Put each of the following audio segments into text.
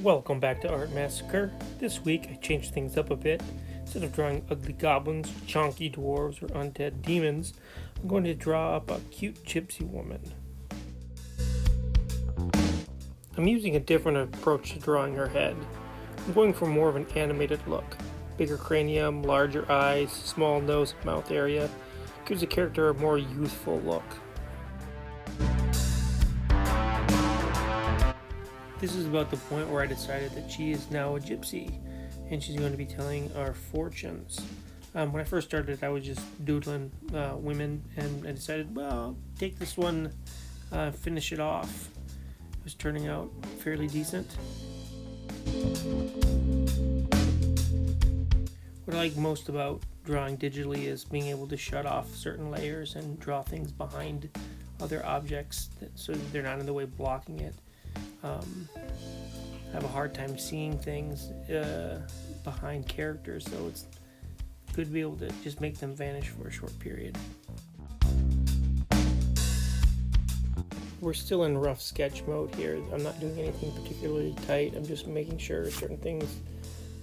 Welcome back to Art Massacre. This week I changed things up a bit. Instead of drawing ugly goblins, chonky dwarves, or undead demons, I'm going to draw up a cute gypsy woman. I'm using a different approach to drawing her head. I'm going for more of an animated look. Bigger cranium, larger eyes, small nose and mouth area. Gives the character a more youthful look. This is about the point where I decided that she is now a gypsy, and she's going to be telling our fortunes. When I first started, I was just doodling women, and I decided, well, I'll take this one, finish it off. It was turning out fairly decent. What I like most about drawing digitally is being able to shut off certain layers and draw things behind other objects so that they're not in the way blocking it. I have a hard time seeing things behind characters, so it's good to be able to just make them vanish for a short period. We're still in rough sketch mode here. I'm not doing anything particularly tight. I'm just making sure certain things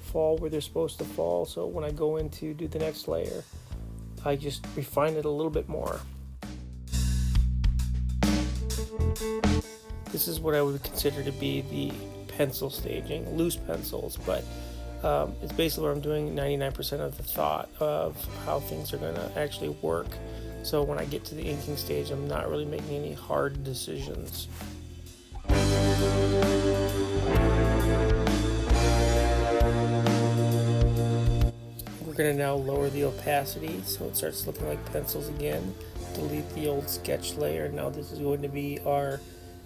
fall where they're supposed to fall, so when I go in to do the next layer, I just refine it a little bit more. This is what I would consider to be the pencil staging, loose pencils, but it's basically where I'm doing 99% of the thought of how things are going to actually work. So when I get to the inking stage, I'm not really making any hard decisions. We're going to now lower the opacity so it starts looking like pencils again. Delete the old sketch layer. Now this is going to be our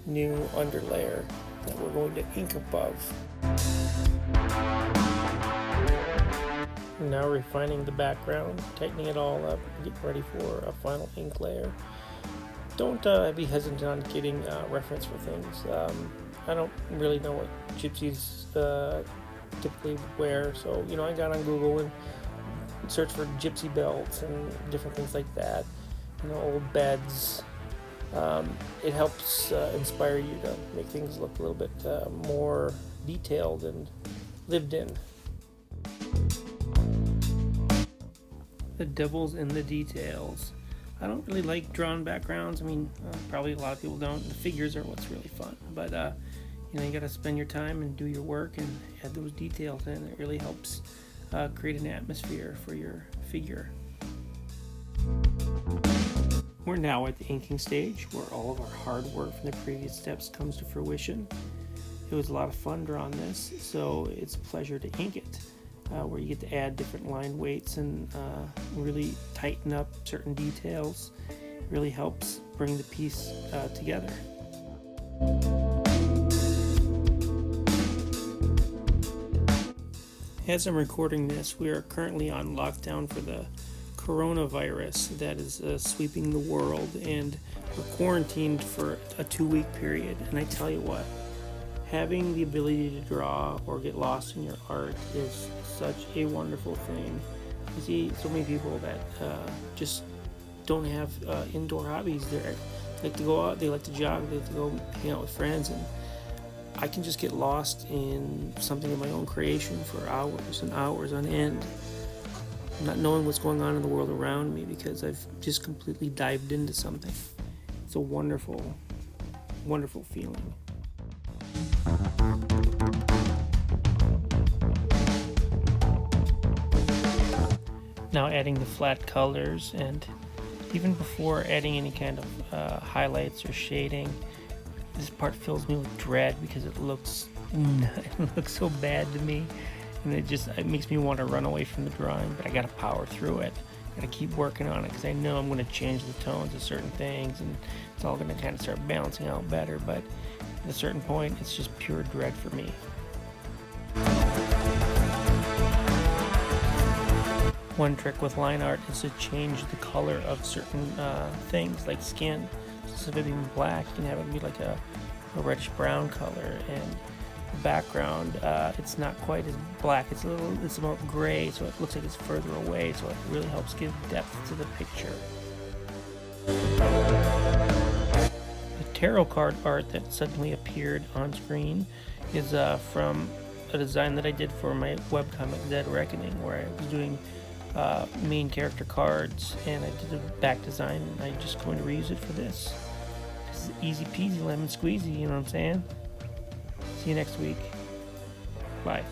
new underlayer that we're going to ink above. Now refining the background, tightening it all up, getting ready for a final ink layer. Don't be hesitant on getting reference for things. I don't really know what gypsies typically wear, so I got on Google and searched for gypsy belts and different things like that. Old beds. It helps inspire you to make things look a little bit more detailed and lived in. The devil's in the details. I don't really like drawn backgrounds. Probably a lot of people don't. The figures are what's really fun, but you gotta spend your time and do your work and add those details in. It really helps create an atmosphere for your figure. We're now at the inking stage where all of our hard work from the previous steps comes to fruition. It was a lot of fun drawing this, so it's a pleasure to ink it, where you get to add different line weights and really tighten up certain details. It really helps bring the piece together. As I'm recording this, we are currently on lockdown for the coronavirus that is sweeping the world, and we're quarantined for a 2-week period. And I tell you what, having the ability to draw or get lost in your art is such a wonderful thing. You see so many people that just don't have indoor hobbies. They like to go out, they like to jog, they like to go hang out with friends, and I can just get lost in something of my own creation for hours and hours on end, not knowing what's going on in the world around me because I've just completely dived into something. It's a wonderful, wonderful feeling. Now adding the flat colors, and even before adding any kind of highlights or shading, this part fills me with dread because it looks so bad to me. And it makes me want to run away from the drawing, but I gotta power through it. I gotta keep working on it because I know I'm gonna change the tones of certain things, and it's all gonna kind of start balancing out better. But at a certain point, it's just pure dread for me. One trick with line art is to change the color of certain things, like skin. So if it being black, you can have it be like a reddish brown color, and background, it's not quite as black, it's more gray, so it looks like it's further away, so it really helps give depth to the picture. The tarot card art that suddenly appeared on screen is from a design that I did for my webcomic Dead Reckoning, where I was doing main character cards, and I did a back design, and I'm just going to reuse it for this. It's easy peasy lemon squeezy, you know what I'm saying? See you next week. Bye.